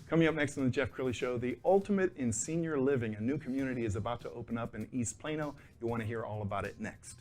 Coming up next on the Jeff Crilley Show, the ultimate in senior living. A new community is about to open up in East Plano. You'll want to hear all about it next.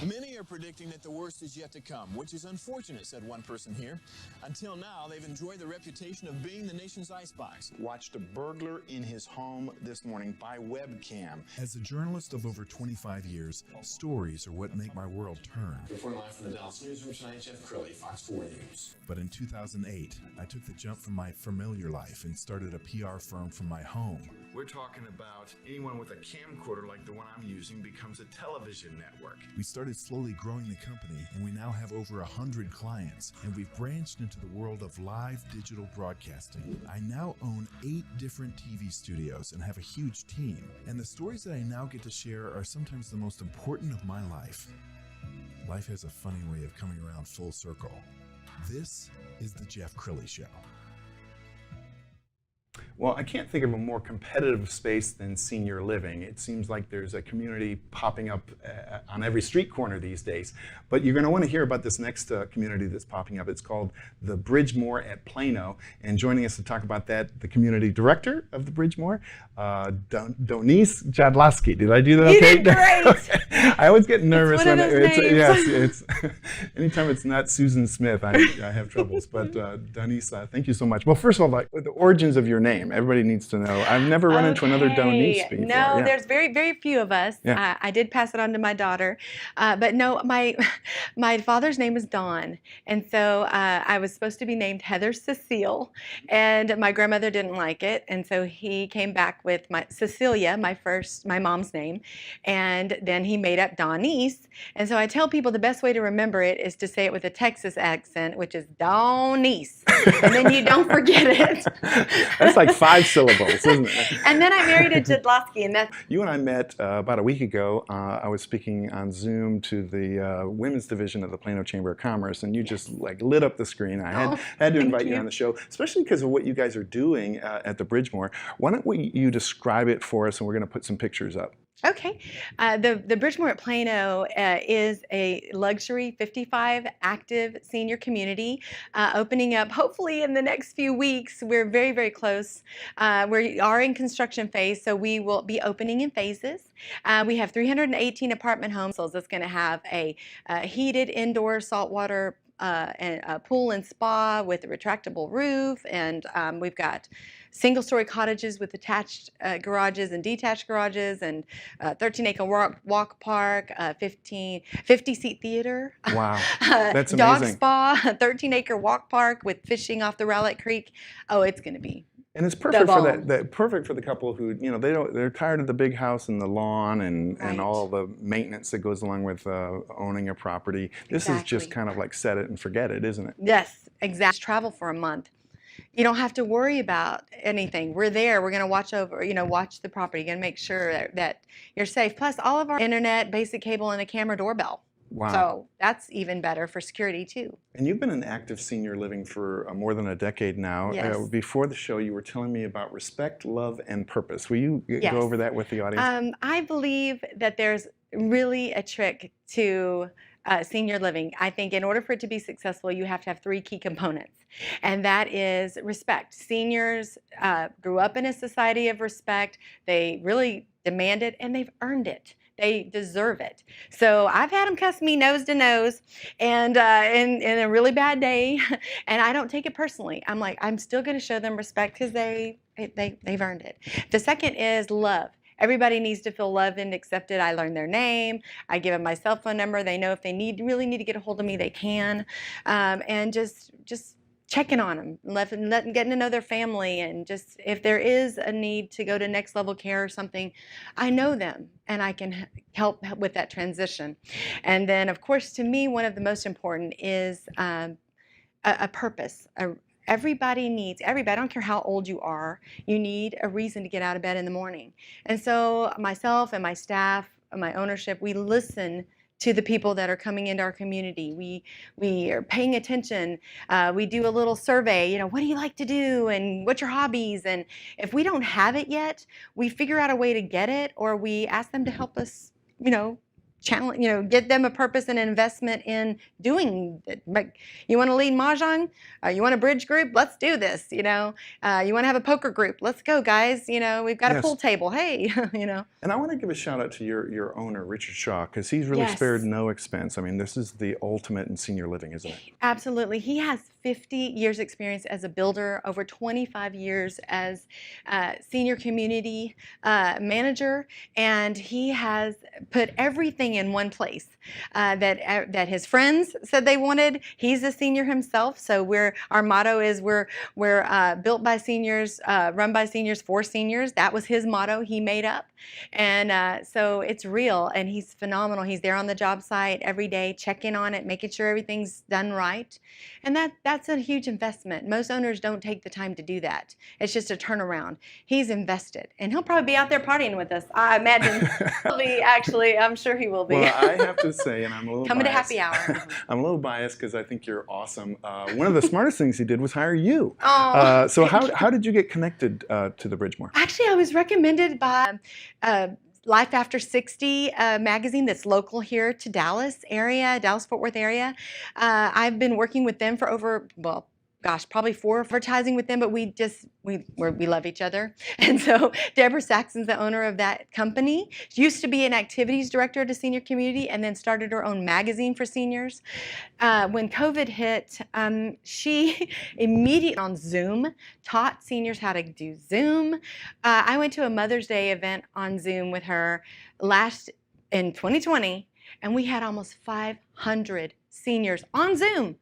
Many are predicting that the worst is yet to come, which is unfortunate, said one person here. Until now, they've enjoyed the reputation of being the nation's icebox. Watched a burglar in his home this morning by webcam. As a journalist of over 25 years, stories are what make my world turn. Reporting live from the Dallas newsroom tonight, Jeff Crilley, Fox 4 News. But in 2008, I took the jump from my familiar life and started a PR firm from my home. We're talking about anyone with a camcorder like the one I'm using becomes a television network. We started slowly growing the company, and we now have over 100 clients, and we've branched into the world of live digital broadcasting. I now own 8 different TV studios and have a huge team, and the stories that I now get to share are sometimes the most important of my life. Life has a funny way of coming around full circle. This is the Jeff Crilley Show. Well, I can't think of a more competitive space than senior living. It seems like there's a community popping up on every street corner these days. But you're going to want to hear about this next community that's popping up. It's called The Bridgemoor at Plano. And joining us to talk about that, the community director of The Bridgemoor, Donyse Jadlowski. Did I do that okay? You did great. Okay. I always get nervous it's one when of those names. Yes, anytime it's not Susan Smith, I have troubles. But Donyse, thank you so much. Well, first of all, the origins of your name. Everybody needs to know. I've never run into another Donyse before. No, there's very, very few of us. Yeah. I did pass it on to my daughter. But no, my father's name is Don. And so I was supposed to be named Heather Cecile. And my grandmother didn't like it. And so he came back with Cecilia, my mom's name. And then he made up Donyse. And so I tell people the best way to remember it is to say it with a Texas accent, which is Donyse. And then you don't forget it. That's like 5 syllables, isn't it? And then I married a Jadlowski, and that's... You and I met about a week ago. I was speaking on Zoom to the women's division of the Plano Chamber of Commerce, and you just like lit up the screen. I had to invite you on the show, especially because of what you guys are doing at the Bridgemoor. Why don't you describe it for us, and we're going to put some pictures up. Okay. The Bridgemoor at Plano is a luxury 55 active senior community opening up hopefully in the next few weeks. We're very, very close. We are in construction phase, so we will be opening in phases. We have 318 apartment homes. So it's going to have a heated indoor saltwater and a pool and spa with a retractable roof, and we've got single-story cottages with attached garages and detached garages, and 13-acre walk park, 50-seat theater. Wow, that's amazing. Dog spa, 13-acre walk park with fishing off the Rowlett Creek. Oh, it's going to be. And it's perfect for that. Perfect for the couple who they're tired of the big house and the lawn and all the maintenance that goes along with owning a property. This is just kind of like set it and forget it, isn't it? Yes, exactly. Travel for a month. You don't have to worry about anything. We're there. We're going to watch the property. You're going to make sure that you're safe. Plus, all of our internet, basic cable, and a camera doorbell. Wow. So that's even better for security, too. And you've been in active senior living for more than a decade now. Yes. Before the show, you were telling me about respect, love, and purpose. Will you go over that with the audience? I believe that there's really a trick to senior living. I think in order for it to be successful, you have to have 3 key components, and that is respect. Seniors grew up in a society of respect. They really demand it, and they've earned it. They deserve it. So I've had them cuss me nose to nose, and in a really bad day, and I don't take it personally. I'm like, I'm still going to show them respect because they've earned it. The second is love. Everybody needs to feel loved and accepted. I learn their name. I give them my cell phone number. They know if they really need to get a hold of me, they can. And just checking on them, getting to know their family, and just if there is a need to go to next level care or something, I know them and I can help with that transition. And then, of course, to me, one of the most important is a purpose. Everybody, I don't care how old you are, you need a reason to get out of bed in the morning. And so myself and my staff, my ownership, we listen to the people that are coming into our community. We are paying attention. We do a little survey, what do you like to do and what's your hobbies? And if we don't have it yet, we figure out a way to get it, or we ask them to help us, challenge, get them a purpose and an investment in doing it. But you want to lead mahjong? You want a bridge group? Let's do this. You want to have a poker group? Let's go, guys. We've got a pool table. Hey, And I want to give a shout out to your owner, Richard Shaw, because he's really spared no expense. I mean, this is the ultimate in senior living, isn't it? Absolutely. He has 50 years experience as a builder, over 25 years as senior community manager, and he has put everything in one place that his friends said they wanted. He's a senior himself, so our motto is we're built by seniors, run by seniors, for seniors. That was his motto he made up, and so it's real, and he's phenomenal. He's there on the job site every day, checking on it, making sure everything's done right, and that's a huge investment. Most owners don't take the time to do that. It's just a turnaround. He's invested, and he'll probably be out there partying with us. I imagine he'll be, actually. I'm sure he will be. Well, I have to say, and I'm a little coming biased. to happy hour. I'm a little biased because I think you're awesome. One of the smartest things he did was hire you. Oh, so how did you get connected to the Bridgemoor? actually, I was recommended by Life After 60 magazine that's local here to Dallas-Fort Worth area. I've been working with them for over, probably 4 advertising with them, but we love each other. And so Deborah Saxon's the owner of that company. She used to be an activities director at a senior community and then started her own magazine for seniors. When COVID hit, she immediately on Zoom taught seniors how to do Zoom. I went to a Mother's Day event on Zoom with her in 2020, and we had almost 500 seniors on Zoom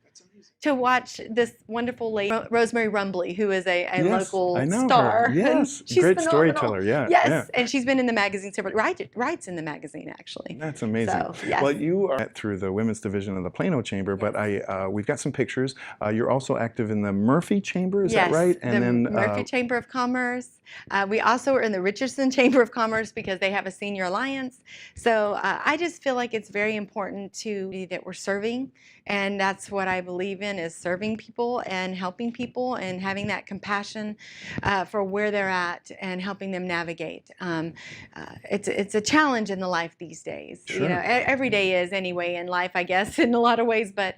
to watch this wonderful lady, Rosemary Rumbley, who is a local star. Her. Yes, she's great phenomenal. Storyteller. Yeah. Yes, yeah. and she's been in the magazine several. Writes in the magazine actually. That's amazing. So, yes. Well, you are through the women's division of the Plano Chamber, but we've got some pictures. You're also active in the Murphy Chamber. Is that right? And the Murphy Chamber of Commerce. We also are in the Richardson Chamber of Commerce because they have a senior alliance. So I just feel like it's very important that we're serving, and that's what I believe in, is serving people and helping people and having that compassion for where they're at and helping them navigate. It's a challenge in the life these days. Sure. Every day is anyway in life, I guess, in a lot of ways. But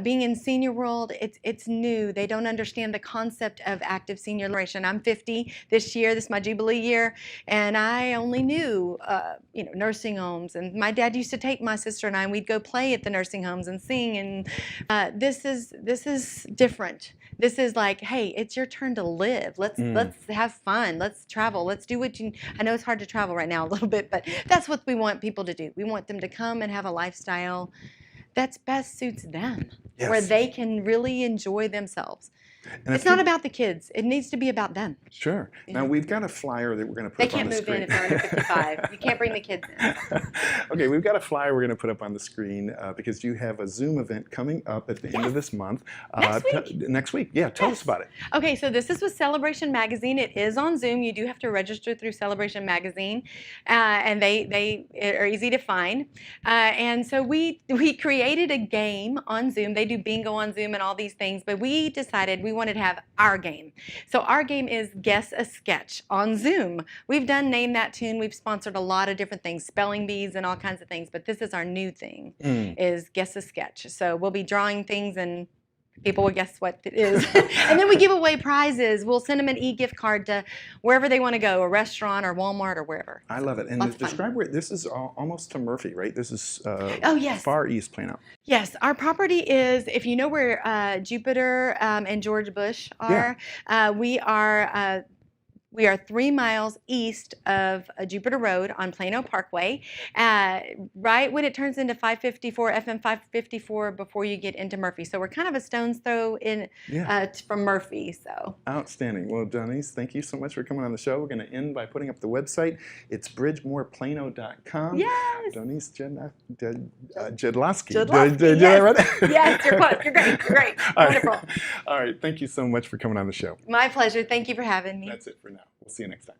being in senior world, it's new. They don't understand the concept of active senior generation. I'm 50 this year. This is my Jubilee year, and I only knew nursing homes. And my dad used to take my sister and I, and we'd go play at the nursing homes and sing. And this is different. This is like, hey, it's your turn to live. Let's have fun. Let's travel. Let's do what you. I know it's hard to travel right now a little bit, but that's what we want people to do. We want them to come and have a lifestyle that's best suits them, where they can really enjoy themselves. And it's not about the kids. It needs to be about them. Sure. Now, we've got a flyer that we're going to put up on the screen. They can't move in if they're under 55. You can't bring the kids in. Okay, we've got a flyer we're going to put up on the screen because you have a Zoom event coming up at the end of this month. Next week. Yeah, tell us about it. Okay, so this is with Celebration Magazine. It is on Zoom. You do have to register through Celebration Magazine, and they are easy to find. And so we created a game on Zoom. They do bingo on Zoom and all these things, but we decided we wanted to have our game. So our game is Guess a Sketch on Zoom. We've done Name That Tune. We've sponsored a lot of different things, spelling bees and all kinds of things, but this is our new thing, is Guess a Sketch. So we'll be drawing things and people will guess what it is. And then we give away prizes. We'll send them an e-gift card to wherever they want to go, a restaurant or Walmart or wherever. I love it. And describe where this is almost to Murphy, right? This is far east Plano. Yes, our property is, if you know where Jupiter and George Bush are, we are 3 miles east of Jupiter Road on Plano Parkway, right when it turns into 554, FM 554 before you get into Murphy. So we're kind of a stone's throw from Murphy. So outstanding. Well, Donyse, thank you so much for coming on the show. We're going to end by putting up the website. It's bridgemoorplano.com. Yes. Donyse Jadlowski. Jadlowski. Yes. Right? Yes, you're close. You're great. You're great. Wonderful. All right. Thank you so much for coming on the show. My pleasure. Thank you for having me. That's it for now. We'll see you next time.